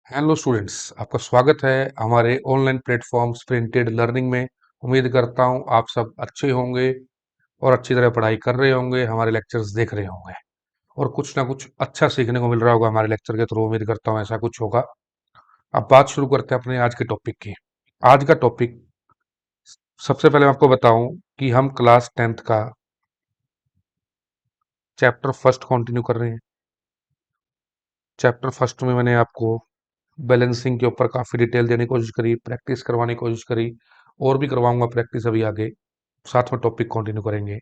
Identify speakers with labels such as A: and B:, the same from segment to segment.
A: Hello students, आपका स्वागत है हमारे ऑनलाइन प्लेटफॉर्म स्प्रिंटेड लर्निंग में। उम्मीद करता हूं आप सब अच्छे होंगे और अच्छी तरह पढ़ाई कर रहे होंगे, हमारे लेक्चर्स देख रहे होंगे और कुछ ना कुछ अच्छा सीखने को मिल रहा होगा हमारे लेक्चर के थ्रू। उम्मीद करता हूं ऐसा कुछ होगा। अब बात शुरू करते हैं अपने आज के टॉपिक की। आज का टॉपिक, सबसे पहले मैं आपको बताऊं कि हम क्लास 10th का चैप्टर फर्स्ट कंटिन्यू कर रहे हैं। चैप्टर फर्स्ट में मैंने आपको बैलेंसिंग के ऊपर काफ़ी डिटेल देने की कोशिश करी, प्रैक्टिस करवाने की कोशिश करी और भी करवाऊंगा प्रैक्टिस अभी आगे। साथ में टॉपिक कंटिन्यू करेंगे।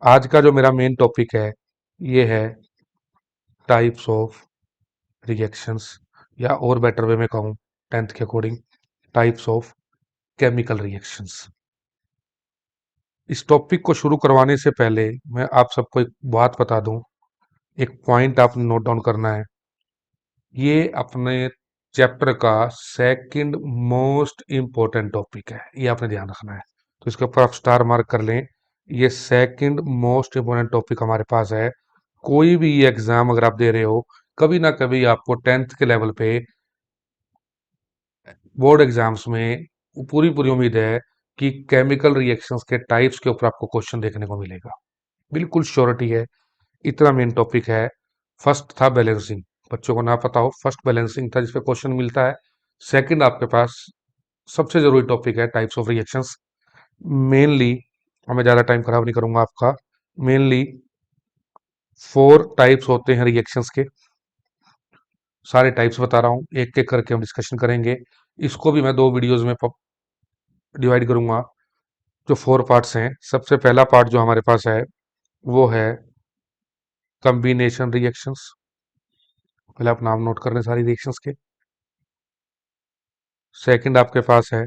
A: आज का जो मेरा मेन टॉपिक है ये है टाइप्स ऑफ रिएक्शंस, या और बेटर वे में कहूँ 10th के according, types of chemical reactions. इस टॉपिक को शुरू करवाने से पहले मैं आप सबको एक बात बता दूं, एक पॉइंट आपने नोट डाउन करना है। ये अपने चैप्टर का सेकंड मोस्ट इंपॉर्टेंट टॉपिक है, ये आपने ध्यान रखना है। तो इसके ऊपर आप स्टार मार्क कर लें। ये सेकंड मोस्ट इंपॉर्टेंट टॉपिक हमारे पास है। कोई भी एग्जाम अगर आप दे रहे हो, कभी ना कभी आपको 10th के लेवल पे बोर्ड एग्जाम्स में पूरी पूरी उम्मीद है कि केमिकल रिएक्शंस के टाइप्स के ऊपर आपको क्वेश्चन देखने को मिलेगा। बिल्कुल श्योरिटी है। इतना मेन टॉपिक है। फर्स्ट था बैलेंसिंग, बच्चों को ना पता हो, फर्स्ट बैलेंसिंग था जिसपे क्वेश्चन मिलता है। सेकंड आपके पास सबसे जरूरी टॉपिक है टाइप्स ऑफ रिएक्शंस। मेनली, मैं ज्यादा टाइम खराब नहीं करूंगा आपका, मेनली 4 टाइप्स होते हैं रिएक्शंस के। सारे टाइप्स बता रहा हूँ, एक एक करके हम डिस्कशन करेंगे। इसको भी मैं 2 वीडियोज में डिवाइड करूंगा। जो 4 पार्ट्स हैं, सबसे पहला पार्ट जो हमारे पास है वो है कॉम्बिनेशन रिएक्शंस। पहले आप नाम नोट कर लें सारी रिएक्शंस के। सेकंड आपके पास है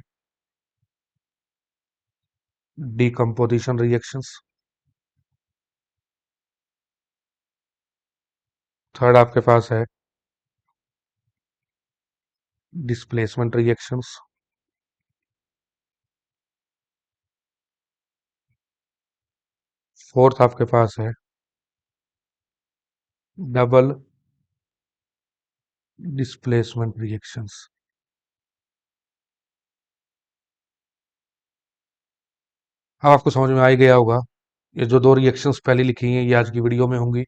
A: डीकम्पोजिशन रिएक्शंस। थर्ड आपके पास है डिस्प्लेसमेंट रिएक्शंस। फोर्थ आपके पास है डबल डिस्प्लेसमेंट रिएक्शंस। अब आपको समझ में आ ही गया होगा। ये जो 2 रिएक्शंस पहले लिखी हैं ये आज की वीडियो में होंगी।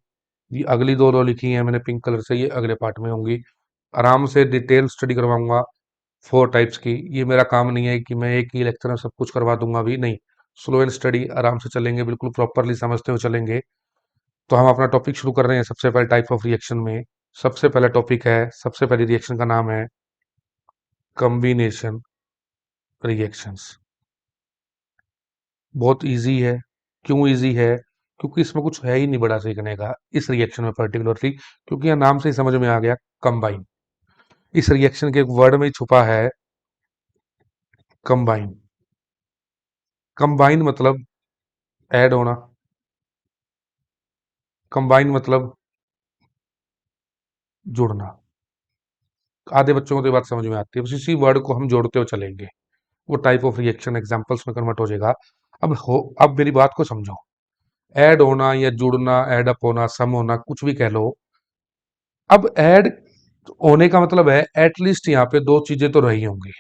A: ये अगली दो लिखी हैं मैंने पिंक कलर से, ये अगले पार्ट में होंगी। आराम से डिटेल स्टडी करवाऊंगा 4 टाइप्स की। ये मेरा काम नहीं है कि मैं एक ही लेक्चर में सब कुछ करवा दूंगा, अभी नहीं। स्लो एंड स्टडी आराम से चलेंगे, बिल्कुल प्रॉपरली समझते हुए चलेंगे। तो हम अपना टॉपिक शुरू कर रहे हैं सबसे पहले टाइप ऑफ रिएक्शन में। सबसे पहला टॉपिक है, सबसे पहली रिएक्शन का नाम है कॉम्बिनेशन रिएक्शंस। बहुत इजी है। क्यों इजी है? क्योंकि इसमें कुछ है ही नहीं बड़ा सीखने का इस रिएक्शन में पर्टिकुलरली, क्योंकि यह नाम से ही समझ में आ गया, कंबाइन। इस रिएक्शन के एक वर्ड में ही छुपा है कंबाइन। कंबाइन मतलब ऐड होना। कंबाइन मतलब जुड़ना। आधे बच्चों को तो ये बात समझ में आती है, बस इसी वर्ड को हम जोड़ते हुए चलेंगे, वो टाइप ऑफ रिएक्शन एग्जांपल्स में कन्वर्ट हो जाएगा। अब मेरी बात को समझो। ऐड होना या जुड़ना, ऐड अप होना, सम होना, कुछ भी कह लो। अब ऐड होने का मतलब है एटलीस्ट यहाँ पे 2 चीजें तो रही होंगी,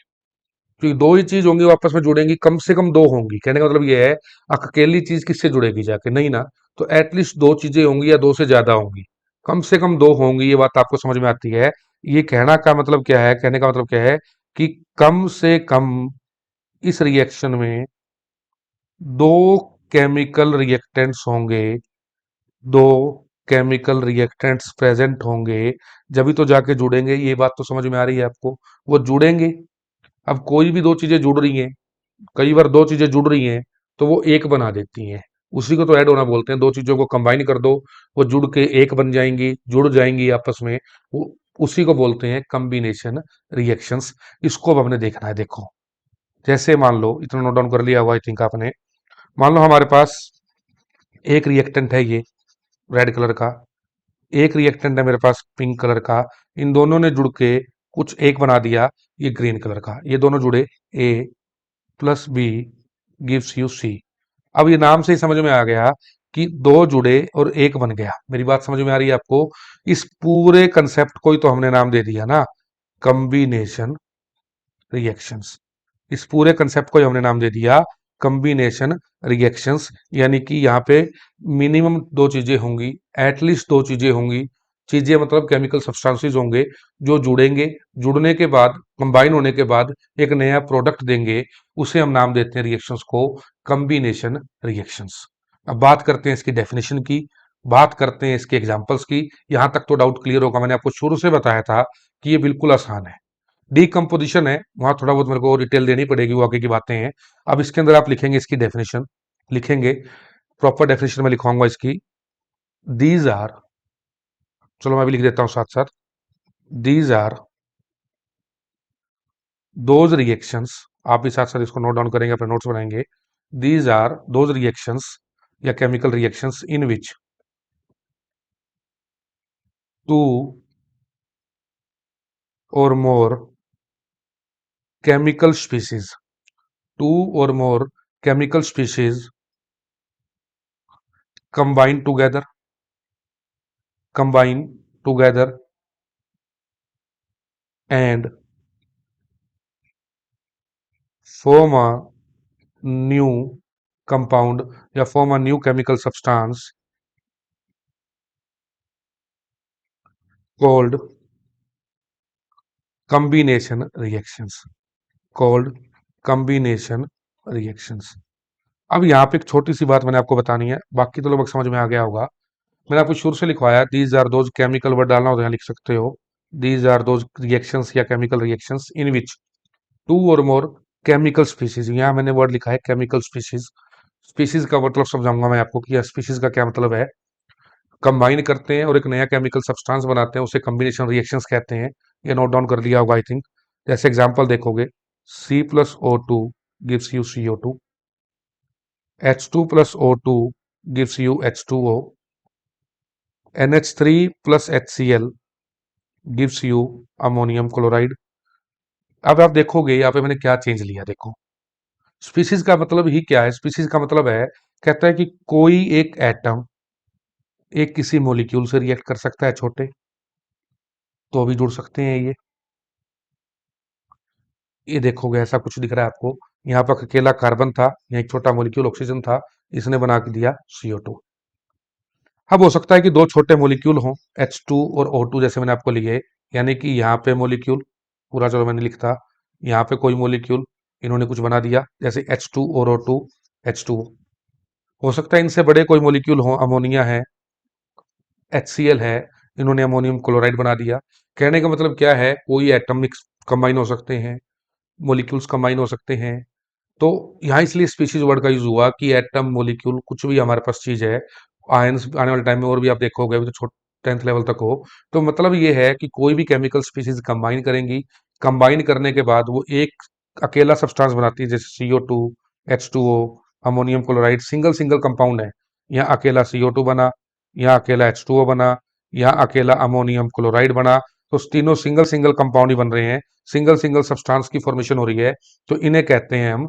A: क्योंकि 2 ही चीज होंगी वो आपस में जुड़ेंगी, कम से कम 2 होंगी। कहने का मतलब ये है, अकेली चीज किससे जुड़ेगी जाके, नहीं ना। तो एटलीस्ट 2 चीजें होंगी या 2 से ज्यादा होंगी, कम से कम 2 होंगी। ये बात आपको समझ में आती है? ये कहना का मतलब क्या है? कहने का मतलब क्या है कि कम से कम इस रिएक्शन में 2 केमिकल रिएक्टेंट्स होंगे, 2 केमिकल रिएक्टेंट्स प्रेजेंट होंगे, जब तो जाके जुड़ेंगे। ये बात तो समझ में आ रही है आपको? वो जुड़ेंगे। अब कोई भी 2 चीजें जुड़ रही हैं, कई बार 2 चीजें जुड़ रही हैं तो वो एक बना देती हैं। उसी को तो ऐड होना बोलते हैं। 2 चीजों को कंबाइन कर दो, वो जुड़ के एक बन जाएंगी, जुड़ जाएंगी आपस में। वो उसी को बोलते हैं कॉम्बिनेशन रिएक्शंस। इसको अब हमने देखना है। देखो, जैसे मान लो, इतना नोट डाउन कर लिया हुआ आई थिंक आपने। मान लो हमारे पास एक रिएक्टेंट है ये रेड कलर का, एक रिएक्टेंट है मेरे पास पिंक कलर का। इन दोनों ने जुड़ के कुछ एक बना दिया, ये ग्रीन कलर का। ये दोनों जुड़े, ए plus B gives you see. अब ये नाम से ही समझ में आ गया कि 2 जुड़े और एक बन गया। मेरी बात समझ में आ रही है आपको? इस पूरे कंसेप्ट को ही तो हमने नाम दे दिया ना, कम्बिनेशन रिएक्शंस। इस पूरे कंसेप्ट को ही हमने नाम दे दिया कम्बिनेशन रिएक्शंस, यानी कि यहाँ पे मिनिमम दो चीजें होंगी, एटलीस्ट दो चीजें होंगी। चीजें मतलब केमिकल सब्सटेंसेस होंगे जो जुड़ेंगे, जुड़ने के बाद कंबाइन होने के बाद एक नया प्रोडक्ट देंगे, उसे हम नाम देते हैं रिएक्शंस को कम्बिनेशन रिएक्शंस। अब बात करते हैं इसकी डेफिनेशन की, बात करते हैं इसके एग्जांपल्स की। यहां तक तो डाउट क्लियर होगा, मैंने आपको शुरू से बताया था कि ये बिल्कुल आसान है। डीकम्पोजिशन है, वहां थोड़ा बहुत मेरे को डिटेल देनी पड़ेगी, वो आगे की बातें हैं। अब इसके अंदर आप लिखेंगे इसकी डेफिनेशन, लिखेंगे प्रॉपर डेफिनेशन में लिखवाऊंगा इसकी। दीज आर, चलो मैं भी लिख देता हूं साथ साथ, दीज आर दोज रिएक्शंस, आप भी साथ साथ इसको नोट डाउन करेंगे, अपने नोट्स बनाएंगे। दीज आर दोज रिएक्शंस या chemical reactions in which two or more chemical species, two or more chemical species combine together, combine together and form a new compound या form a new chemical substance called combination reactions, called combination reactions। अब यहाँ पे एक छोटी सी बात मैंने आपको बतानी है, बाकी तो लगभग समझ में आ गया होगा। मैंने आपको शुरू से लिखवाया these are those, chemical word डालना हो तो यहाँ लिख सकते हो, दीज आर दोज रिएक्शंस या chemical reactions in which two or more chemical species, यहाँ मैंने वर्ड लिखा है केमिकल स्पीशीज। स्पीशीज का मतलब समझाऊंगा मैं आपको कि स्पीशीज का क्या मतलब है। कंबाइन करते हैं और एक नया केमिकल सब्सटेंस बनाते हैं, उसे कॉम्बिनेशन रिएक्शंस कहते हैं। ये नोट डाउन कर लिया होगा आई थिंक। जैसे एग्जांपल देखोगे, C+O2 gives you CO2, H2+O2 gives you H2O, NH3+HCl gives you ammonium chloride. अब आप देखोगे यहाँ पे मैंने क्या चेंज लिया, देखो स्पीशीज का मतलब ही क्या है। स्पीशीज का मतलब है, कहता है कि कोई एक एटम एक किसी मॉलिक्यूल से रिएक्ट कर सकता है छोटे, तो भी जुड़ सकते हैं ये देखोगे ऐसा कुछ दिख रहा है आपको, यहाँ पर अकेला कार्बन था, यहाँ एक छोटा मॉलिक्यूल ऑक्सीजन था, इसने बना के दिया CO2। अब हो सकता है कि दो छोटे मॉलिक्यूल हों, H2 और O2 जैसे मैंने आपको लिए, यानी कि यहाँ पे मॉलिक्यूल पूरा, चलो मैंने लिखता, यहाँ पे कोई मॉलिक्यूल इन्होंने कुछ बना दिया, जैसे H2 और O2, H2। हो सकता है इनसे बड़े कोई मॉलिक्यूल हो, अमोनिया है, HCl है, इन्होंने अमोनियम क्लोराइड बना दिया। कहने का मतलब क्या है, कोई एटमिक्स कंबाइन हो सकते हैं, मॉलिक्यूल्स कंबाइन हो सकते हैं। तो यहाँ इसलिए स्पीशीज वर्ड का यूज हुआ कि एटम, मॉलिक्यूल, कुछ भी हमारे पास चीज है, आयंस आने वाले टाइम में और भी आप देखोगे, अभी तो छोटे 10th लेवल तक हो, तो मतलब ये है कि कोई भी केमिकल स्पीशीज कंबाइन करेंगी, कंबाइन करने के बाद वो एक अकेला सब्सटेंस बनाती है, जैसे CO2, H2O, ammonium chloride, single single compound है। यहाँ अकेला CO2 बना, यहाँ अकेला H2O बना, यहाँ अकेला अमोनियम क्लोराइड बना, तो तीनों सिंगल सिंगल कंपाउंड ही बन रहे हैं, सिंगल सिंगल सब्सटेंस की फॉर्मेशन हो रही है, तो इन्हें कहते हैं हम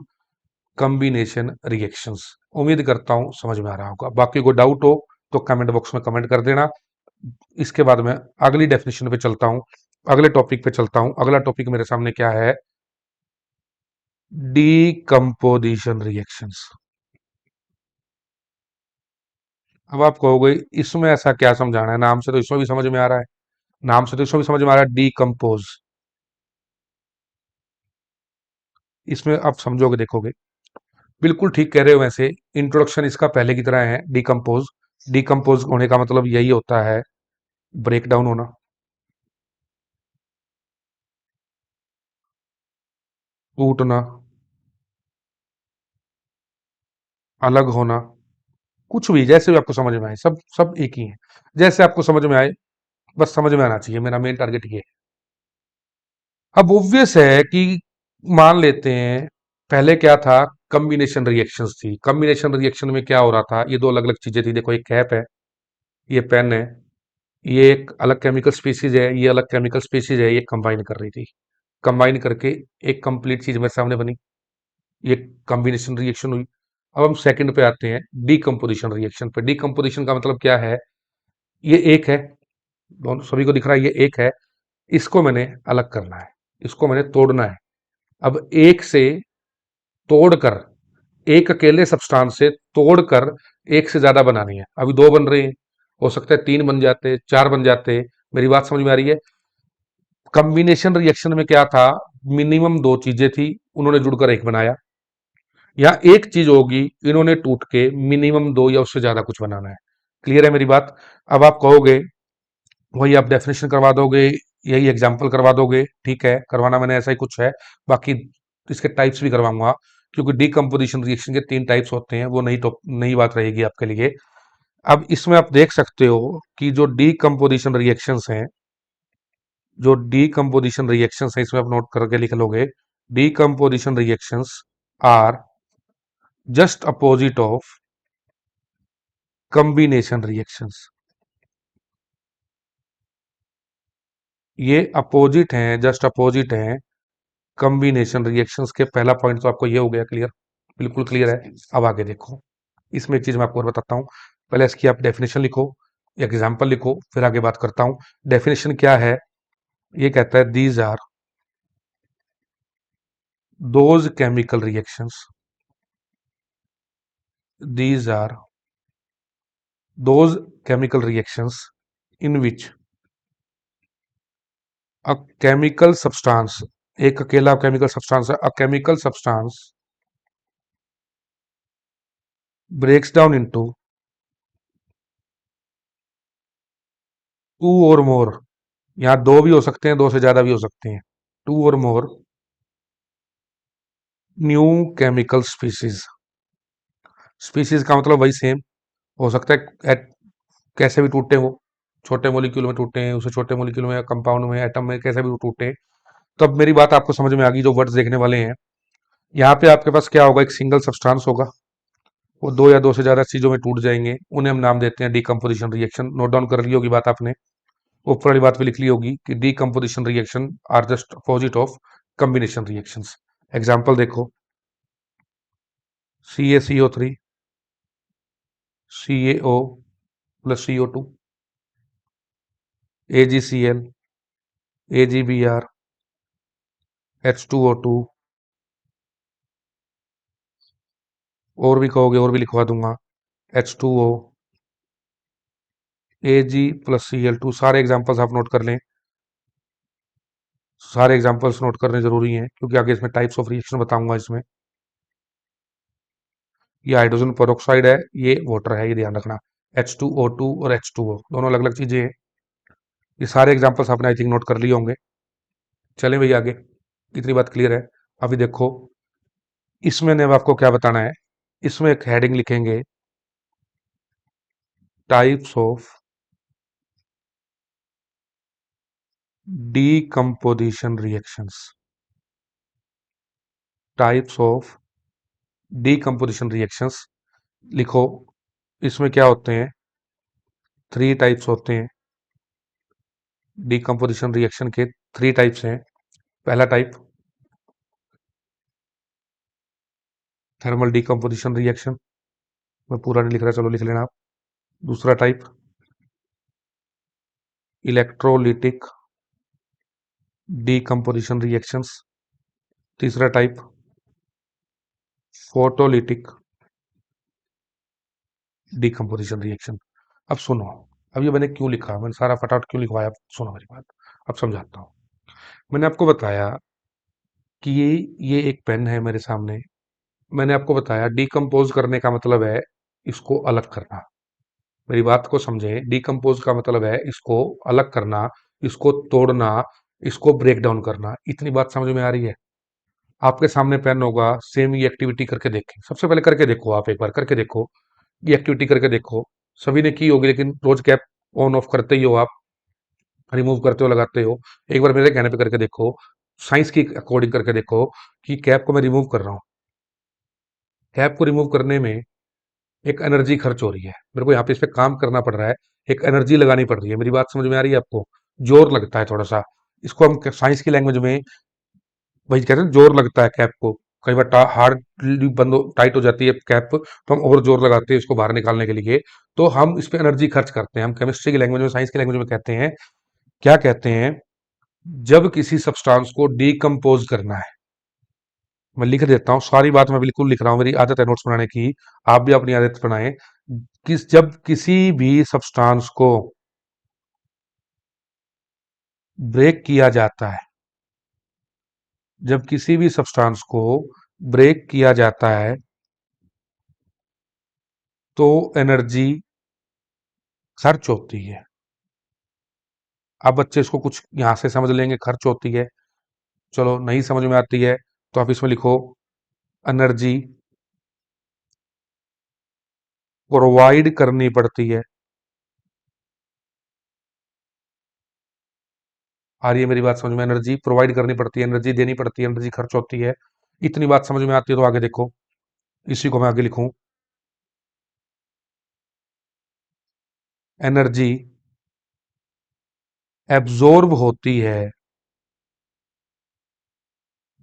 A: कॉम्बिनेशन रिएक्शंस। उम्मीद करता हूं समझ में आ रहा होगा, बाकी कोई डाउट हो तो कमेंट बॉक्स में कमेंट कर देना। इसके बाद मैं अगली डेफिनेशन पे चलता हूं, अगले टॉपिक पे चलता हूं। अगला टॉपिक मेरे सामने क्या है, डीकम्पोजिशन रिएक्शंस। अब आप कहोगे इसमें ऐसा क्या समझाना है, नाम से तो इसमें भी समझ में आ रहा है, नाम से तो इसमें भी समझ में आ रहा है डीकम्पोज। इसमें आप समझोगे, देखोगे बिल्कुल ठीक कह रहे हो। वैसे इंट्रोडक्शन इसका पहले की तरह है, डीकम्पोज। डीकम्पोज होने का मतलब यही होता है, ब्रेक डाउन होना, टूटना, अलग होना, कुछ भी जैसे भी आपको समझ में आए, सब सब एक ही है, जैसे आपको समझ में आए, बस समझ में आना चाहिए, मेरा मेन टारगेट ये है। अब ऑब्वियस है कि मान लेते हैं पहले क्या था, कॉम्बिनेशन रिएक्शंस थी। कॉम्बिनेशन रिएक्शन में क्या हो रहा था, ये दो अलग अलग चीजें थी। देखो, एक कैप है, ये पेन है, ये एक अलग केमिकल स्पीसीज है, ये अलग केमिकल स्पीसीज है, ये कंबाइन कर रही थी, कंबाइन करके एक कंप्लीट चीज मेरे सामने बनी, ये कॉम्बिनेशन रिएक्शन हुई। अब हम सेकंड पे आते हैं, डीकम्पोजिशन रिएक्शन पे। डीकम्पोजिशन का मतलब क्या है, ये एक है, दोनों सभी को दिख रहा है, ये एक है, इसको मैंने अलग करना है, इसको मैंने तोड़ना है। अब एक से तोड़कर, एक अकेले सब्सटेंस से तोड़कर एक से ज्यादा बनानी है। अभी दो बन रहे हैं, हो सकता है तीन बन जाते, चार बन जाते। मेरी बात समझ में आ रही है? कॉम्बिनेशन रिएक्शन में क्या था, मिनिमम दो चीजें थी, उन्होंने जुड़कर एक बनाया। या एक चीज होगी, इन्होंने टूट के मिनिमम दो या उससे ज्यादा कुछ बनाना है। क्लियर है मेरी बात? अब आप कहोगे वही आप डेफिनेशन करवा दोगे, यही एग्जाम्पल करवा दोगे, ठीक है, करवाना मैंने ऐसा ही कुछ है। बाकी इसके टाइप्स भी करवाऊंगा, क्योंकि डीकम्पोजिशन रिएक्शन के तीन टाइप्स होते हैं, वो नई नई बात रहेगी आपके लिए। अब इसमें आप देख सकते हो कि जो डीकम्पोजिशन रिएक्शंस हैं, जो डीकम्पोजिशन रिएक्शंस हैं, इसमें आप नोट करके लिख लोगे। Decomposition reactions are just opposite of combination reactions. ये अपोजिट हैं, जस्ट अपोजिट हैं कॉम्बिनेशन रिएक्शंस के। पहला पॉइंट तो आपको ये हो गया क्लियर, बिल्कुल क्लियर है। अब आगे देखो, इसमें एक चीज मैं आपको और बताता हूँ। पहले इसकी आप डेफिनेशन लिखो, एग्जाम्पल लिखो, फिर आगे बात करता हूँ। डेफिनेशन क्या है? ये कहता है these are those chemical reactions, these are those chemical reactions in which a chemical substance, एक अकेला केमिकल सब्सटेंस है, a chemical substance breaks down into two or more, यहाँ दो भी हो सकते हैं, दो से ज्यादा भी हो सकते हैं, to or more new chemical species. Species का मतलब वही सेम हो सकता है, कैसे भी टूटे हो, छोटे मोलिक्यूल में टूटे हैं, उसे छोटे मोलिक्यूल में, कंपाउंड में, एटम में, कैसे भी टूटे। तो अब मेरी बात आपको समझ में आ गई, जो वर्ड्स देखने वाले हैं। यहाँ पे आपके पास क्या होगा, एक सिंगल सब्सटेंस होगा, वो दो या दो से ज्यादा चीजों में टूट जाएंगे, उन्हें हम नाम देते हैं डीकम्पोजिशन रिएक्शन। नोट डाउन कर ली होगी बात आपने, ऊपर वाली बात भी लिख ली होगी कि decomposition reaction are just opposite of combination reactions. Example देखो, CaCO3, CaO plus CO2, AgCl, AgBr, H2O2, और भी कहोगे और भी लिखवा दूंगा, H2O, Ag प्लस Cl2। सारे एग्जाम्पल्स आप नोट कर लें, सारे एग्जाम्पल्स नोट करने जरूरी हैं, क्योंकि आगे इसमें टाइप्स ऑफ रिएक्शन बताऊंगा। इसमें ये हाइड्रोजन पेरोक्साइड है, ये वाटर है, ये ध्यान रखना। H2O2 और H2O दोनों अलग अलग चीजें हैं। ये सारे एग्जांपल्स आपने आई थिंक नोट कर लिए होंगे। चलें भैया आगे, इतनी बात क्लियर है। अभी देखो, इसमें ने अब आपको क्या बताना है, इसमें एक हेडिंग लिखेंगे, types of decomposition reactions. Types of decomposition reactions लिखो। इसमें क्या होते हैं, थ्री टाइप्स होते हैं डीकम्पोजिशन रिएक्शन के। थ्री टाइप्स हैं। पहला टाइप थर्मल डीकम्पोजिशन रिएक्शन, मैं पूरा नहीं लिख रहा, चलो लिख लेना आप। दूसरा टाइप इलेक्ट्रोलिटिक डीकम्पोजिशन रिएक्शंस। तीसरा टाइप फोटोलिटिक डीकम्पोजिशन रिएक्शन। अब सुनो, अब ये मैंने क्यों लिखा, मैंने सारा फटाफट क्यों लिखवाया, अब सुनो मेरी बात, अब समझाता हूँ। मैंने आपको बताया कि ये एक पेन है मेरे सामने। मैंने आपको बताया डीकम्पोज करने का मतलब है इसको अलग करना। मेरी बात को समझे, डीकम्पोज का मतलब है इसको अलग करना, इसको तोड़ना, इसको ब्रेक डाउन करना। इतनी बात समझ में आ रही है? आपके सामने पेन होगा, सेम ये एक्टिविटी करके देखें, सबसे पहले करके देखो, आप एक बार करके देखो, ये एक्टिविटी करके देखो। सभी ने की होगी, लेकिन रोज कैप ऑन ऑफ करते ही हो आप, रिमूव करते हो, लगाते हो। एक बार मेरे कहने पे करके देखो, साइंस की अकॉर्डिंग करके देखो कि कैप को मैं रिमूव कर रहा हूँ, कैप को रिमूव करने में एक एनर्जी खर्च हो रही है, मेरे को यहाँ पे इस पे काम करना पड़ रहा है, एक एनर्जी लगानी पड़ रही है। मेरी बात समझ में आ रही है आपको? जोर लगता है थोड़ा सा, इसको हम साइंस की लैंग्वेज में वही कहते हैं, जोर लगता है कैप को। कई बार हार्ड बंद टाइट हो जाती है कैप, तो हम और जोर लगाते हैं इसको बाहर निकालने के लिए, तो हम इस पे एनर्जी खर्च करते हैं। हम केमिस्ट्री की लैंग्वेज में, साइंस की लैंग्वेज में कहते हैं, क्या कहते हैं, जब किसी सब्सटेंस को डीकम्पोज करना है, मैं लिख देता हूं, सारी बात मैं बिल्कुल लिख रहा हूं, मेरी आदत है नोट्स बनाने की, आप भी अपनी आदत बनाएं। जब किसी भी सब्सटेंस को ब्रेक किया जाता है, जब किसी भी सब्सटेंस को ब्रेक किया जाता है तो एनर्जी खर्च होती है। अब बच्चे इसको कुछ यहां से समझ लेंगे, खर्च होती है, चलो नहीं समझ में आती है तो आप इसमें लिखो एनर्जी प्रोवाइड करनी पड़ती है। आ रही है मेरी बात समझ में? एनर्जी प्रोवाइड करनी पड़ती है, एनर्जी देनी पड़ती है, एनर्जी खर्च होती है। इतनी बात समझ में आती है तो आगे देखो, इसी को मैं आगे लिखूं, एनर्जी एब्जॉर्ब होती है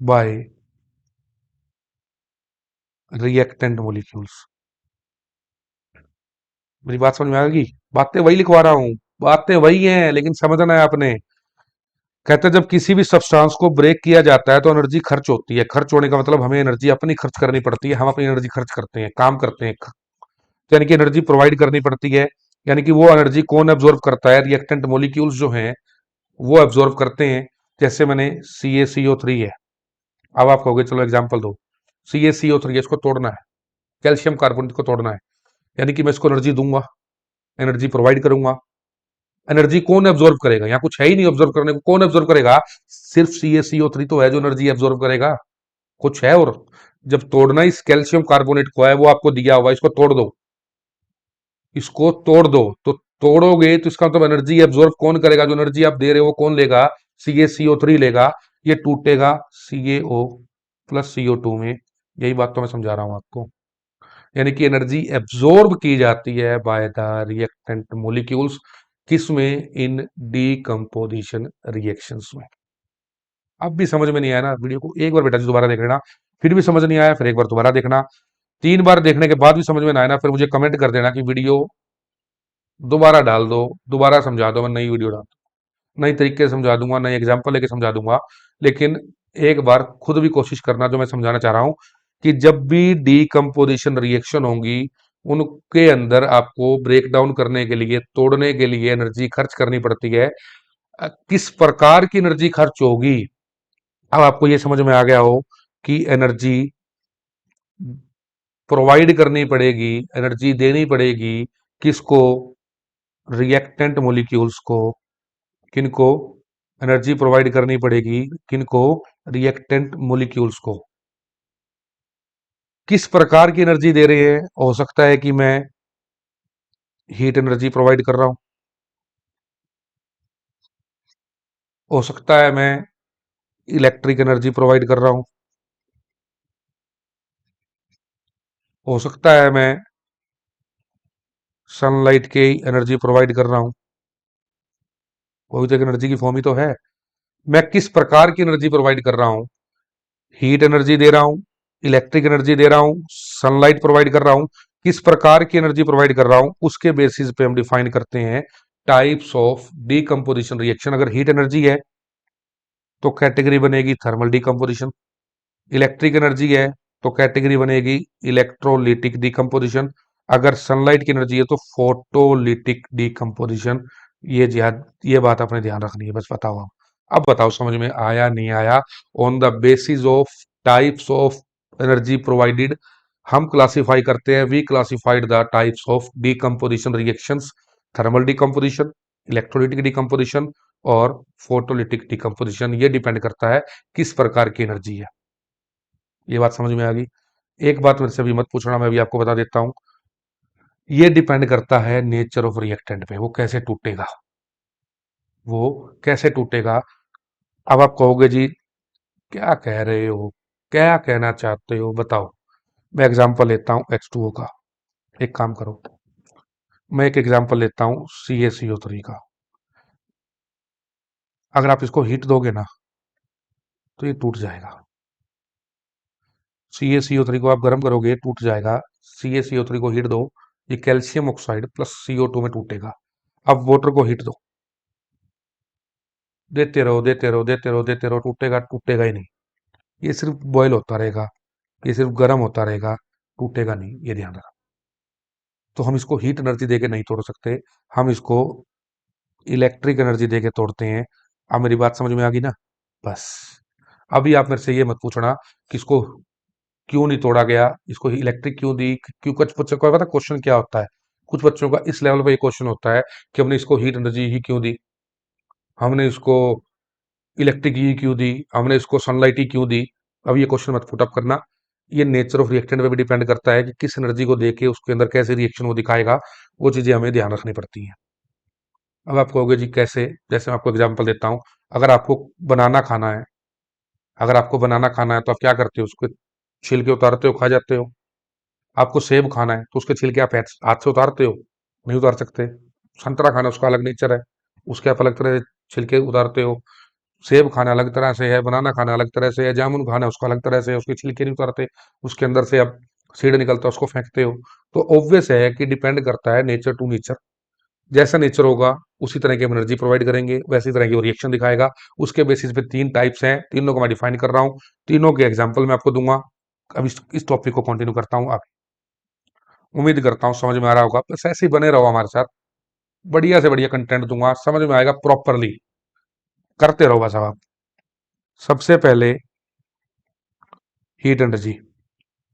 A: बाय रिएक्टेंट मोलिक्यूल्स। मेरी बात समझ में आ गई? बातें वही लिखवा रहा हूं, बातें वही हैं, लेकिन समझना है आपने। कहते हैं जब किसी भी सब्सटेंस को ब्रेक किया जाता है तो एनर्जी खर्च होती है। खर्च होने का मतलब हमें एनर्जी अपनी खर्च करनी पड़ती है, हम अपनी एनर्जी खर्च करते हैं, काम करते हैं, तो यानी कि एनर्जी प्रोवाइड करनी पड़ती है। यानी कि वो एनर्जी कौन एब्जॉर्व करता है? रिएक्टेंट मोलिक्यूल्स जो हैं वो एब्जॉर्व करते हैं। जैसे मैंने CaCO3 है, अब आप कहोगे चलो एग्जांपल दो। CaCO3 है, इसको तोड़ना है, कैल्शियम कार्बोनेट को तोड़ना है, यानी कि मैं इसको एनर्जी दूंगा, एनर्जी प्रोवाइड करूंगा। एनर्जी कौन एब्जॉर्व करेगा? यहाँ कुछ है ही नहीं ऑब्जर्व करने को, कौन एब्जॉर्व करेगा? सिर्फ CaCO3 तो है जो एनर्जी एब्जॉर्व करेगा, कुछ है और? जब तोड़ना इस कैल्शियम कार्बोनेट को है, वो आपको दिया हुआ, इसको तोड़ दो, इसको तोड़ दो, तो तोड़ोगे तो इसका मतलब एनर्जी एब्जॉर्ब कौन करेगा? जो एनर्जी आप दे रहे हो कौन लेगा? CaCO3 लेगा, ये टूटेगा CaO+CO2 में। यही बात तो मैं समझा रहा हूं आपको, यानी कि एनर्जी एब्जॉर्ब की जाती है बाय द रिएक्टेंट मोलिक्यूल्स, किसमें? इन डीकंपोजिशन रिएक्शंस में। अब भी समझ में नहीं आया ना? वीडियो को एक बार बेटा जी दोबारा देख लेना, फिर भी समझ नहीं आया फिर एक बार दोबारा देखना, 3 बार देखने के बाद भी समझ में ना आया ना, फिर मुझे कमेंट कर देना कि वीडियो दोबारा डाल दो, दोबारा समझा दो, मैं नई वीडियो डाल, नई तरीके से समझा दूंगा, नई एग्जाम्पल लेके समझा दूंगा। लेकिन एक बार खुद भी कोशिश करना, जो मैं समझाना चाह रहा हूं कि जब भी डीकम्पोजिशन रिएक्शन होंगी उनके अंदर आपको ब्रेक डाउन करने के लिए, तोड़ने के लिए एनर्जी खर्च करनी पड़ती है। किस प्रकार की एनर्जी खर्च होगी? अब आपको ये समझ में आ गया हो कि एनर्जी प्रोवाइड करनी पड़ेगी, एनर्जी देनी पड़ेगी, किसको? रिएक्टेंट मोलिक्यूल्स को। किनको एनर्जी प्रोवाइड करनी पड़ेगी? किनको? रिएक्टेंट मोलिक्यूल्स को। किस प्रकार की एनर्जी दे रहे हैं? हो सकता है कि मैं हीट एनर्जी प्रोवाइड कर रहा हूं, हो सकता है मैं इलेक्ट्रिक एनर्जी प्रोवाइड कर रहा हूं, हो सकता है मैं सनलाइट की एनर्जी प्रोवाइड कर रहा हूं, वो भी तो एक एनर्जी की फॉर्म ही तो है। मैं किस प्रकार की एनर्जी प्रोवाइड कर रहा हूं? हीट एनर्जी दे रहा हूं, इलेक्ट्रिक एनर्जी दे रहा हूं, सनलाइट प्रोवाइड कर रहा हूं, किस प्रकार की एनर्जी प्रोवाइड कर रहा हूं, उसके बेसिस पे हम डिफाइन करते हैं टाइप्स ऑफ डीकम्पोजिशन रिएक्शन। अगर हीट एनर्जी है तो कैटेगरी बनेगी थर्मल डीकम्पोजिशन, इलेक्ट्रिक एनर्जी है तो कैटेगरी बनेगी इलेक्ट्रोलिटिक डीकम्पोजिशन, अगर सनलाइट की एनर्जी है तो फोटोलिटिक डीकम्पोजिशन। ये बात आपने ध्यान रखनी है, बस बताओ आप। अब बताओ समझ में आया नहीं आया? On the basis of types of energy provided हम क्लासिफाई करते हैं, we classified the types of decomposition reactions, thermal decomposition, electrolytic decomposition और फोटोलिटिक डीकम्पोजिशन। ये डिपेंड करता है किस प्रकार की एनर्जी है। ये बात समझ में आ गई? एक बात मेरे से भी मत पूछना, मैं भी आपको बता देता हूं, ये डिपेंड करता है नेचर ऑफ रिएक्टेंट पे, वो कैसे टूटेगा, वो कैसे टूटेगा। अब आप कहोगे जी क्या कह रहे हो, क्या कहना चाहते हो, बताओ। मैं एग्जांपल लेता हूं H2O का, एक काम करो, मैं एक एग्जांपल लेता हूं CaCO3 का। अगर आप इसको हीट दोगे ना तो ये टूट जाएगा। CaCO3 को आप गर्म करोगे टूट जाएगा। CaCO3 को हीट दो, ये कैल्शियम ऑक्साइड प्लस CO2 में टूटेगा। अब वाटर को हीट दो, देते रहो, देते रहो, देते रहो, देते रहो, टूटेगा टूटेगा ही नहीं। ये सिर्फ बॉयल होता रहेगा, ये सिर्फ गर्म होता रहेगा, टूटेगा नहीं, ये ध्यान रखना। तो हम इसको हीट एनर्जी देके नहीं तोड़ सकते, हम इसको इलेक्ट्रिक एनर्जी देके तोड़ते हैं। अब मेरी बात समझ में आ गई ना? बस। अभी आप मेरे से ये मत पूछना कि इसको क्यों नहीं तोड़ा गया, इसको इलेक्ट्रिक क्यों दी, क्यों? कुछ बच्चों को पता क्वेश्चन क्या होता है? कुछ बच्चों का इस लेवल पे ये क्वेश्चन होता है कि हमने इसको हीट एनर्जी ही क्यों दी, हमने इसको इलेक्ट्रिक ही क्यों दी, हमने इसको सनलाइट ही क्यों दी। अब ये क्वेश्चन मत पुट अप करना। ये नेचर ऑफ रिएक्टेंट पे भी डिपेंड करता है कि किस एनर्जी को देके उसके अंदर कैसे रिएक्शन वो दिखाएगा, वो चीजें हमें ध्यान रखनी पड़ती हैं। अब आप कहोगे जी कैसे? जैसे मैं आपको एग्जांपल देता हूँ। अगर आपको बनाना खाना है, अगर आपको बनाना खाना है तो आप क्या करते हो? उसके छिलके उतारते हो, खा जाते हो। आपको सेब खाना है तो उसके छिलके आप हाथ से उतारते हो? नहीं उतार सकते। संतरा खाना है, उसका अलग नेचर है, उसके आप अलग तरह से छिलके उतारते हो। सेब खाना अलग तरह से है, बनाना खाना अलग तरह से है, जामुन खाना उसका अलग तरह से है, उसके छिलके नहीं उतारते, उसके अंदर से आप सीड निकलता है उसको फेंकते हो। तो ऑब्वियस है कि डिपेंड करता है नेचर टू नेचर। जैसा नेचर होगा उसी तरह की हम एनर्जी प्रोवाइड करेंगे, वैसी तरह की वो रिएक्शन दिखाएगा। उसके बेसिस पे तीन टाइप्स हैं, तीनों को मैं डिफाइन कर रहा हूँ, तीनों के एग्जाम्पल मैं आपको दूंगा। अब इस टॉपिक को कंटिन्यू करता हूँ। आप उम्मीद करता हूँ समझ में आ रहा होगा, बस ऐसे ही बने रहो हमारे साथ। बढ़िया से बढ़िया कंटेंट दूंगा, समझ में आएगा प्रॉपरली। करते रहो बस। अब आप सबसे पहले हीट एनर्जी,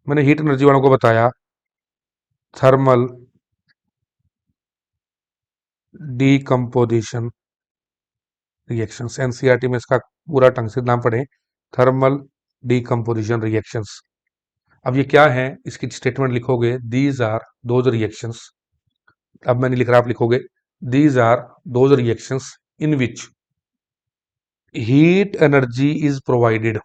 A: मैंने हीट एनर्जी वालों को बताया थर्मल डीकम्पोजिशन रिएक्शंस। एनसीईआरटी में इसका पूरा ढंग से नाम पढ़े, थर्मल डीकम्पोजिशन रिएक्शंस। अब ये क्या है, इसकी स्टेटमेंट लिखोगे, दीज आर दोज रिएक्शंस। अब मैंने लिख रहा, आप लिखोगे these are those reactions in which heat energy is provided.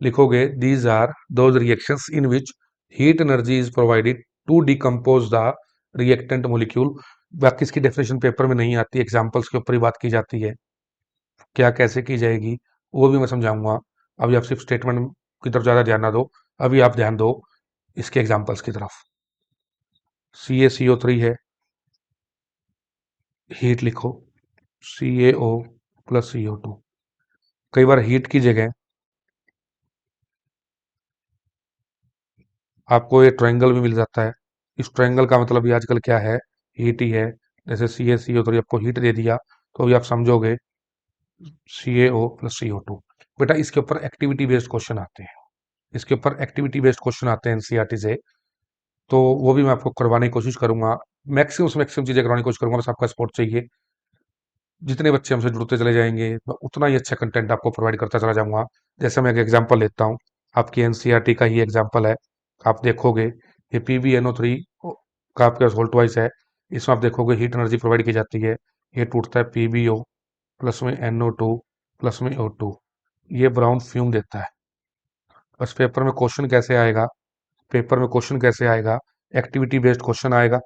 A: लिखोगे these are those reactions in which heat energy is provided to decompose the reactant molecule. बाकी इसकी डेफिनेशन पेपर में नहीं आती, एग्जाम्पल्स के ऊपर ही बात की जाती है, क्या कैसे की जाएगी वो भी मैं समझाऊंगा। अभी आप सिर्फ स्टेटमेंट की तरफ ज़्यादा ध्यान ना दो, अभी आप ध्यान दो इसके एग्जाम्पल्स की तरफ। CaCO3 है, हीट लिखो, CaO प्लस CO2। कई बार हीट की जगह आपको ये ट्रायंगल भी मिल जाता है। इस ट्रायंगल का मतलब भी आजकल क्या है, हीट ही है। जैसे CaCO3 आपको हीट दे दिया तो अभी आप समझोगे CaO प्लस CO2। बेटा इसके ऊपर एक्टिविटी बेस्ड क्वेश्चन आते हैं, इसके ऊपर एक्टिविटी बेस्ड क्वेश्चन आते हैं एनसीईआरटी से, तो वो भी मैं आपको करवाने की कोशिश करूंगा। मैक्सिमम से मैक्सिमम चीजें करवाने की कोशिश करूंगा, बस आपका सपोर्ट चाहिए। जितने बच्चे हमसे जुड़ते चले जाएंगे मैं उतना ही अच्छा कंटेंट आपको प्रोवाइड करता चला जाऊंगा। जैसे मैं एक एग्जांपल लेता हूँ, आपकी एनसीईआरटी का ही एग्जांपल है। आप देखोगे ये PbNO3 का आपके पास वोल्ट वाइज है, इसमें आप देखोगे हीट एनर्जी प्रोवाइड की जाती है। ये टूटता है PbO प्लस में NO2 प्लस में O2, ये ब्राउन फ्यूम देता है। बस पेपर में क्वेश्चन कैसे आएगा, पेपर में क्वेश्चन कैसे आएगा, एक्टिविटी बेस्ड क्वेश्चन आएगा।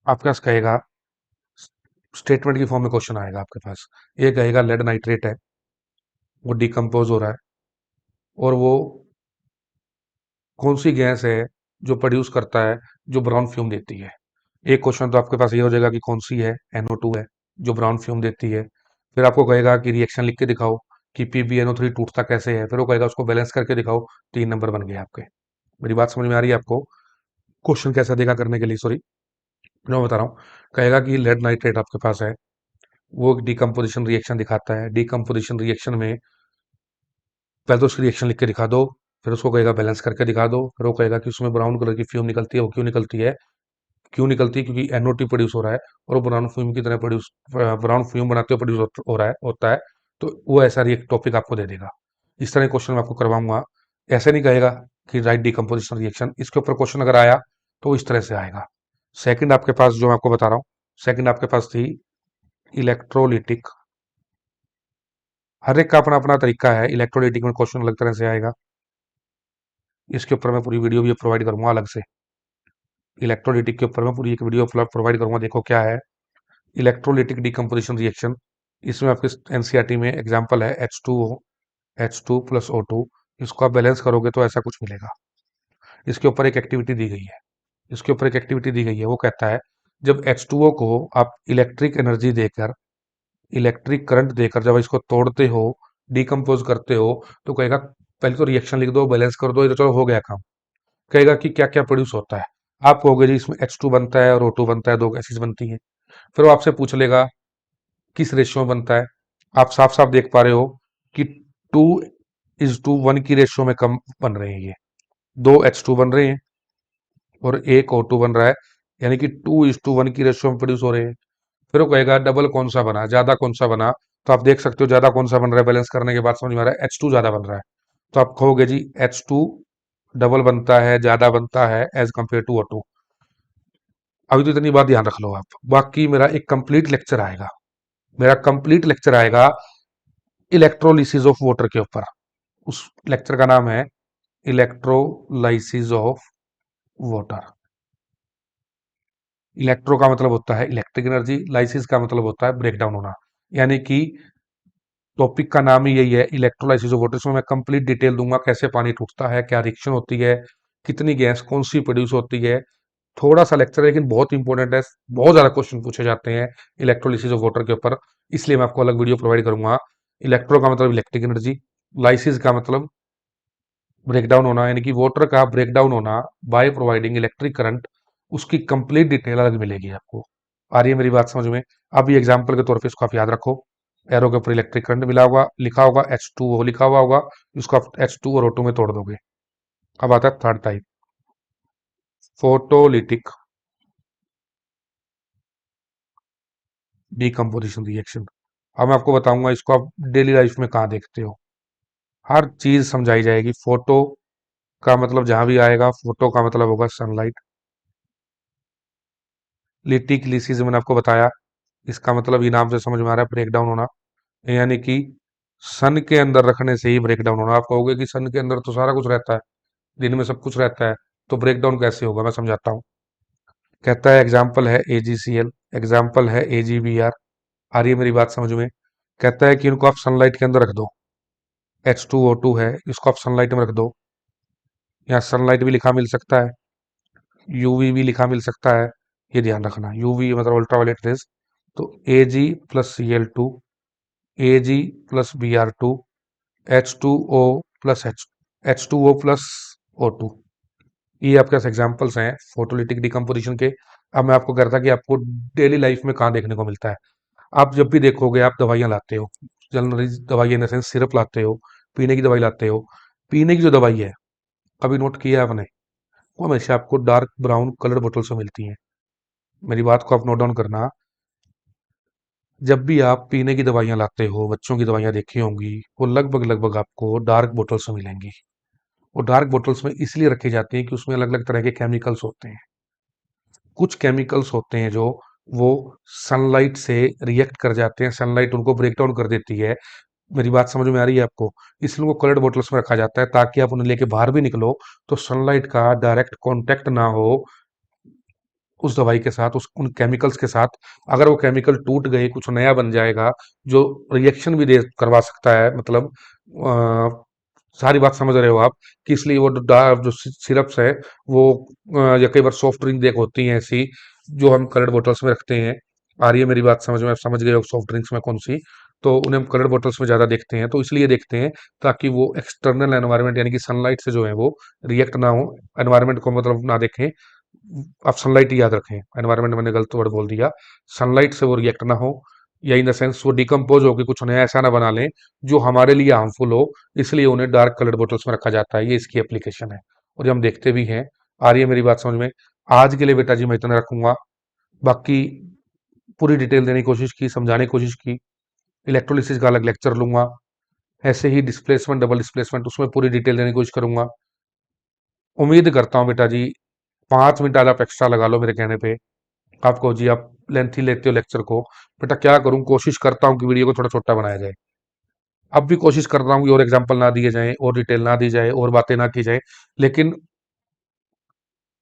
A: आपके पास कहेगा स्टेटमेंट की फॉर्म में क्वेश्चन आएगा आपके पास, ये कहेगा लेड नाइट्रेट है, वो डिकम्पोज हो रहा है, और वो कौन सी गैस है जो प्रोड्यूस करता है, जो ब्राउन फ्यूम देती है। एक क्वेश्चन तो आपके पास ये हो जाएगा कि कौन सी है, NO2 है जो ब्राउन फ्यूम देती है। फिर आपको कहेगा कि रिएक्शन लिख के दिखाओ कि PbNO3 टूटता कैसे है, फिर वो कहेगा उसको बैलेंस करके दिखाओ। 3 नंबर बन गए आपके। मेरी बात समझ में आ रही है आपको? क्वेश्चन कैसा देगा करने के लिए, सॉरी मैं बता रहा हूँ। कहेगा कि लेड नाइट्रेट आपके पास है, वो डिकम्पोजिशन रिएक्शन दिखाता है। डिकम्पोजिशन रिएक्शन में पहले तो उसकी रिएक्शन लिख के दिखा दो, फिर उसको कहेगा बैलेंस करके दिखा दो, फिर वो कहेगा कि उसमें ब्राउन कलर की फ्यूम निकलती है, वो क्यों निकलती है? क्यों निकलती है? क्योंकि NO2 प्रोड्यूस हो रहा है और वो ब्राउन फ्यूम की तरह प्रोड्यूस, ब्राउन फ्यूम बनाते हुए प्रोड्यूस हो रहा है, होता है। तो वो ऐसा एक टॉपिक आपको दे देगा। इस तरह क्वेश्चन मैं आपको करवाऊंगा। ऐसे नहीं कहेगा कि राइट डिकम्पोजिशन रिएक्शन, इसके ऊपर क्वेश्चन अगर आया तो इस तरह से आएगा। सेकंड आपके पास जो मैं आपको बता रहा हूँ, सेकंड आपके पास थी इलेक्ट्रोलिटिक। हर एक का अपना अपना तरीका है, इलेक्ट्रोलिटिक में क्वेश्चन अलग तरह से आएगा। इसके ऊपर मैं पूरी वीडियो भी प्रोवाइड करूंगा अलग से। इलेक्ट्रोलिटिक के ऊपर मैं पूरी एक वीडियो प्रोवाइड करूंगा। देखो क्या है इलेक्ट्रोलिटिक डिकम्पोजिशन रिएक्शन। इसमें आपके एनसीईआरटी में एग्जांपल है H2 प्लस O2। इसको आप बैलेंस करोगे तो ऐसा कुछ मिलेगा। इसके ऊपर एक एक्टिविटी दी गई है, इसके ऊपर एक एक्टिविटी दी गई है, वो कहता है जब H2O को आप इलेक्ट्रिक एनर्जी देकर, इलेक्ट्रिक करंट देकर जब इसको तोड़ते हो, डिकम्पोज करते हो, तो कहेगा पहले तो रिएक्शन लिख दो, बैलेंस कर दो, ये तो चलो हो गया काम। कहेगा कि क्या क्या प्रोड्यूस होता है। आप कहोगे जी इसमें H2 बनता है और O2 बनता है, दो गैसेज बनती है। फिर वो आपसे पूछ लेगा किस रेशियो में बनता है। आप साफ साफ देख पा रहे हो कि 2:1 की रेशियो में कम बन रहे हैं, ये दो H2 बन रहे हैं और एक O2 बन रहा है, यानी कि 2:1 की रेशियो में प्रोड्यूस हो रहे हैं। फिर वो कहेगा डबल कौन सा बना, ज्यादा कौन सा बना। तो आप देख सकते हो ज्यादा कौन सा बन रहा है, बैलेंस करने के बाद समझ में आ रहा है H2 ज्यादा बन रहा है। तो आप कहोगे जी H2 डबल बनता है, ज्यादा बनता है एज कंपेयर टू O2। अभी तो इतनी बात ध्यान रख लो आप, बाकी मेरा एक कंप्लीट लेक्चर आएगा, मेरा कंप्लीट लेक्चर आएगा इलेक्ट्रोलिसिस ऑफ वाटर के ऊपर। उस लेक्चर का नाम है इलेक्ट्रोलाइसिस ऑफ वाटर। इलेक्ट्रो का मतलब होता है इलेक्ट्रिक एनर्जी, लाइसिस का मतलब होता है ब्रेक डाउन होना, यानी कि टॉपिक का नाम ही यही है इलेक्ट्रोलाइसिस ऑफ वाटर। इसमें मैं कंप्लीट डिटेल दूंगा, कैसे पानी टूटता है, क्या रिएक्शन होती है, कितनी गैस कौन सी प्रोड्यूस होती है। थोड़ा सा लेक्चर है लेकिन बहुत इंपॉर्टेंट है, बहुत ज्यादा क्वेश्चन पूछे जाते हैं इलेक्ट्रोलिसिस ऑफ वाटर के ऊपर, इसलिए मैं आपको अलग वीडियो प्रोवाइड करूंगा। इलेक्ट्रो का मतलब इलेक्ट्रिक एनर्जी, लाइसिस का मतलब ब्रेकडाउन होना, यानी कि वाटर का ब्रेकडाउन होना बाय प्रोवाइडिंग इलेक्ट्रिक करंट, उसकी कंप्लीट डिटेल अलग मिलेगी आपको। आ रही है मेरी बात समझ में? अब ये एग्जांपल के तौर पे इसको आप याद रखो। एरो के ऊपर इलेक्ट्रिक करंट मिला होगा, लिखा होगा H2O लिखा हुआ होगा, उसको आप H2 और O2 में तोड़ दोगे। अब आता है third type, photolytic decomposition reaction. अब मैं आपको बताऊंगा इसको आप डेली लाइफ में कहाँ देखते हो, हर चीज समझाई जाएगी। फोटो का मतलब जहां भी आएगा, फोटो का मतलब होगा सनलाइट। लिटिक लिसिस मैंने आपको बताया, इसका मतलब ये नाम से समझ में आ रहा है ब्रेक डाउन होना, यानी कि सन के अंदर रखने से ही ब्रेक डाउन होना। आप कहोगे कि सन के अंदर तो सारा कुछ रहता है, दिन में सब कुछ रहता है, तो ब्रेक डाउन कैसे होगा, मैं समझाता हूँ। कहता है एग्जाम्पल है AgCl, एग्जाम्पल है AgBr। आ रही है मेरी बात समझ में? कहता है कि इनको आप सनलाइट के अंदर रख दो, H2O2 है, इसको आप सनलाइट में रख दो। यहाँ सनलाइट भी लिखा मिल सकता है, यूवी भी लिखा मिल सकता है, ये ध्यान रखना, यूवी मतलब अल्ट्रावायलेट रेज। तो Ag+Cl2, Ag+Br2, H2O plus H2O+O2, ये आपके पास एग्जाम्पल्स हैं फोटोलिटिक डिकम्पोजिशन के। अब मैं आपको कह रहा था कि आपको डेली लाइफ में कहाँ देखने को मिलता है। आप जब भी देखोगे, आप दवाइयाँ लाते हो, जनरली दवाई इन द सेंस सिरप लाते हो, पीने की दवाई लाते हो, पीने की जो दवाई है, कभी नोट किया है आपने, वो हमेशा आपको डार्क ब्राउन कलर बोतल्स में मिलती हैं। मेरी बात को आप नोट डाउन करना, जब भी आप पीने की दवाइयाँ लाते हो, बच्चों की दवाइयाँ देखी होंगी, वो लगभग लगभग आपको डार्क बोतल्स में मिलेंगी। वो डार्क बोतल्स में इसलिए रखी जाती है कि उसमें अलग अलग तरह के केमिकल्स होते हैं। कुछ केमिकल्स होते हैं जो वो सनलाइट से रिएक्ट कर जाते हैं, सनलाइट उनको ब्रेक डाउन कर देती है। मेरी बात समझ में आ रही है आपको? इसलिए उनको कलर्ड बोतल्स में रखा जाता है, ताकि आप उन्हें लेके बाहर भी निकलो तो सनलाइट का डायरेक्ट कांटेक्ट ना हो उस दवाई के साथ, उस उन केमिकल्स के साथ। अगर वो केमिकल टूट गए, कुछ नया बन जाएगा जो रिएक्शन भी दे करवा सकता है, मतलब सारी बात समझ रहे हो आप, कि इसलिए वो जो सिरप्स है वो या कई बार सॉफ्ट ड्रिंक देख होती हैं ऐसी जो हम कलर्ड बोतल्स में रखते हैं। आ रही है मेरी बात समझ में? आप समझ गए हो सॉफ्ट ड्रिंक्स में कौन सी, तो उन्हें हम कलर्ड बोतल्स में ज़्यादा देखते हैं। तो इसलिए देखते हैं ताकि वो एक्सटर्नल एनवायरनमेंट यानी कि सनलाइट से जो है वो रिएक्ट ना हो, एनवायरनमेंट को मतलब ना देखें। आप सनलाइट ही याद रखें, एनवायरनमेंट मैंने गलत वर्ड बोल दिया। सनलाइट से वो रिएक्ट ना हो, या इन द सेंस वो डिकम्पोज होकर कुछ नया ऐसा ना बना लें जो हमारे लिए हार्मफुल हो, इसलिए उन्हें डार्क कलर्ड बोतल्स में रखा जाता है। ये इसकी एप्लीकेशन है और ये हम देखते भी हैं। आ रही है मेरी बात समझ में? आज के लिए बेटा जी मैं इतना रखूंगा, बाकी पूरी डिटेल देने की कोशिश की, समझाने की कोशिश की। इलेक्ट्रोलिसिस का अलग लेक्चर लूंगा, ऐसे ही डिस्प्लेसमेंट डबल डिस्प्लेसमेंट उसमें पूरी डिटेल देने की कोशिश करूंगा। उम्मीद करता हूँ बेटा जी 5 मिनट आज आप एक्स्ट्रा लगा लो मेरे कहने पे। आपको जी आप लेंथी लेते हो लेक्चर को, बेटा क्या करूं, कोशिश करता हूं कि वीडियो को थोड़ा छोटा बनाया जाए। अब भी कोशिश कर रहा हूं कि और एग्जांपल ना दिए जाएं, और डिटेल ना दी जाए, और बातें ना की जाए, लेकिन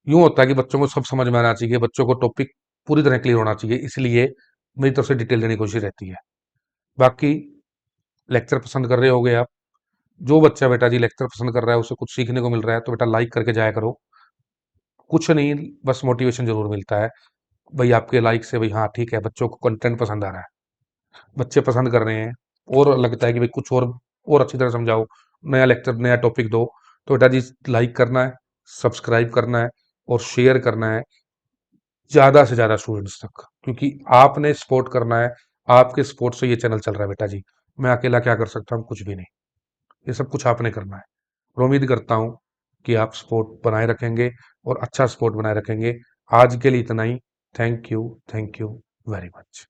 A: यूं होता है कि बच्चों को सब समझ में आना चाहिए, बच्चों को टॉपिक पूरी तरह क्लियर होना चाहिए, इसलिए मेरी तरफ से डिटेल देने की कोशिश रहती है। बाकी लेक्चर पसंद कर रहे होगे आप, जो बच्चा बेटा जी लेक्चर पसंद कर रहा है, उसे कुछ सीखने को मिल रहा है, तो बेटा लाइक करके जाया करो। कुछ नहीं, बस मोटिवेशन जरूर मिलता है। भाई आपके लाइक से भाई हाँ ठीक है, बच्चों को कंटेंट पसंद आ रहा है, बच्चे पसंद कर रहे हैं, और लगता है कि भाई कुछ और अच्छी तरह समझाओ, नया लेक्चर नया टॉपिक दो, तो बेटा जी लाइक करना है, सब्सक्राइब करना है और शेयर करना है ज़्यादा से ज़्यादा स्टूडेंट्स तक, क्योंकि आपने सपोर्ट करना है, आपके सपोर्ट से ये चैनल चल रहा है बेटा जी। मैं अकेला क्या कर सकता हूँ? कुछ भी नहीं। ये सब कुछ आपने करना है। और उम्मीद करता हूँ कि आप सपोर्ट बनाए रखेंगे और अच्छा सपोर्ट बनाए रखेंगे। आज के लिए इतना ही। Thank you very much.